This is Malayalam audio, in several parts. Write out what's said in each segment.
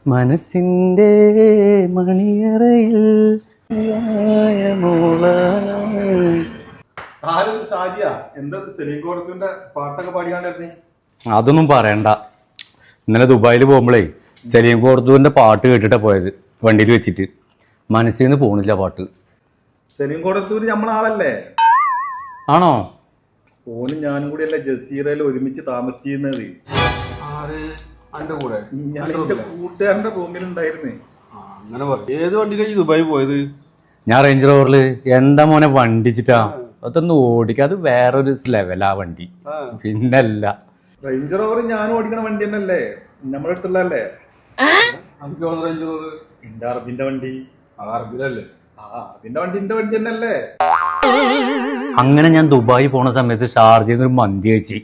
മനസ്സിന്റെ മണിയറയിൽ അതൊന്നും പറയണ്ട. ഇന്നലെ ദുബായിൽ പോകുമ്പോഴേ സലീം കോർത്തുവിന്റെ പാട്ട് കേട്ടിട്ടാ പോയത്. വണ്ടിയിൽ വെച്ചിട്ട് മനസ്സിൽ നിന്ന് പോണില്ല പാട്ട്. സലീം കോടത്തൂര് നമ്മളെ ആളല്ലേ? ആണോ? ഓനും ഞാനും കൂടി അല്ലേ ജസീറയിൽ ഒരുമിച്ച് താമസിച്ചിരുന്നത്. ഞാൻ എന്റെ കൂട്ടുകാരന്റെ റൂമിലുണ്ടായിരുന്നേ. ഏത് വണ്ടിയിലേക്ക് ദുബായി പോയത്? ഞാൻ റേഞ്ച് റോവറില്. എന്താ മോനെ വണ്ടിച്ചിട്ടാ അതൊന്ന് ഓടിക്കുക. അത് വേറൊരു ലെവലാ വണ്ടി. പിന്നല്ല റേഞ്ച് റോവർ ഞാൻ ഓടിക്കണ വണ്ടി തന്നെയല്ലേ? നമ്മുടെ അടുത്തുള്ളല്ലേ? എന്റെ അറബിന്റെ വണ്ടി. അറബിലല്ലേ? അറബിന്റെ വണ്ടി എന്റെ വണ്ടി തന്നെയല്ലേ? അങ്ങനെ ഞാൻ ദുബായി പോണ സമയത്ത് ഷാർജയിൽ ഒരു മന്തി കഴിച്ചു.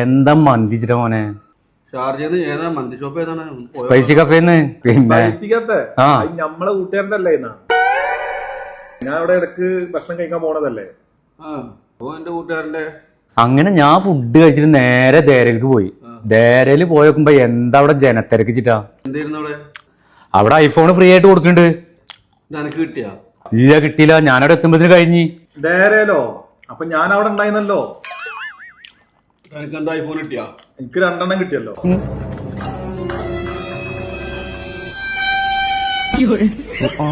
എന്താ മന്തിച്ചിട്ട മോനെ? ഷാർജന്ന് ഏതാ മന്തി ഷോപ്പ്? ഏതാണ്? സ്പൈസി കഫേന്ന്. പിന്നെ നമ്മളെ കൂട്ടുകാരന്റെ അല്ലേ? ഞാൻ അവിടെ ഇടക്ക് ഭക്ഷണം കഴിക്കാൻ പോണതല്ലേ? എന്റെ കൂട്ടുകാരന്റെ. അങ്ങനെ ഞാൻ ഫുഡ് കഴിച്ചിട്ട് നേരെ ദേരയിലേക്ക് പോയി. ദേരയിൽ പോയി നോക്കുമ്പോ എന്താ അവിടെ ജനത്തിരക്കിച്ചിട്ടാ. എന്തായിരുന്നു അവിടെ? അവിടെ ഐഫോൺ ഫ്രീ ആയിട്ട് കൊടുക്കുന്നുണ്ട്. നിനക്ക് കിട്ടിയാ? ഇല്ല, കിട്ടിയില്ല. ഞാനവിടെ എത്തുമ്പോഴത്തേന് കഴിഞ്ഞ്. ദേരയിലോ? അപ്പൊ ഞാൻ അവിടെ ഉണ്ടായിരുന്നല്ലോ. എനിക്ക് എന്താ ഐഫോൺ കിട്ടിയാ? എനിക്ക് 2 എണ്ണം കിട്ടിയല്ലോ. ആ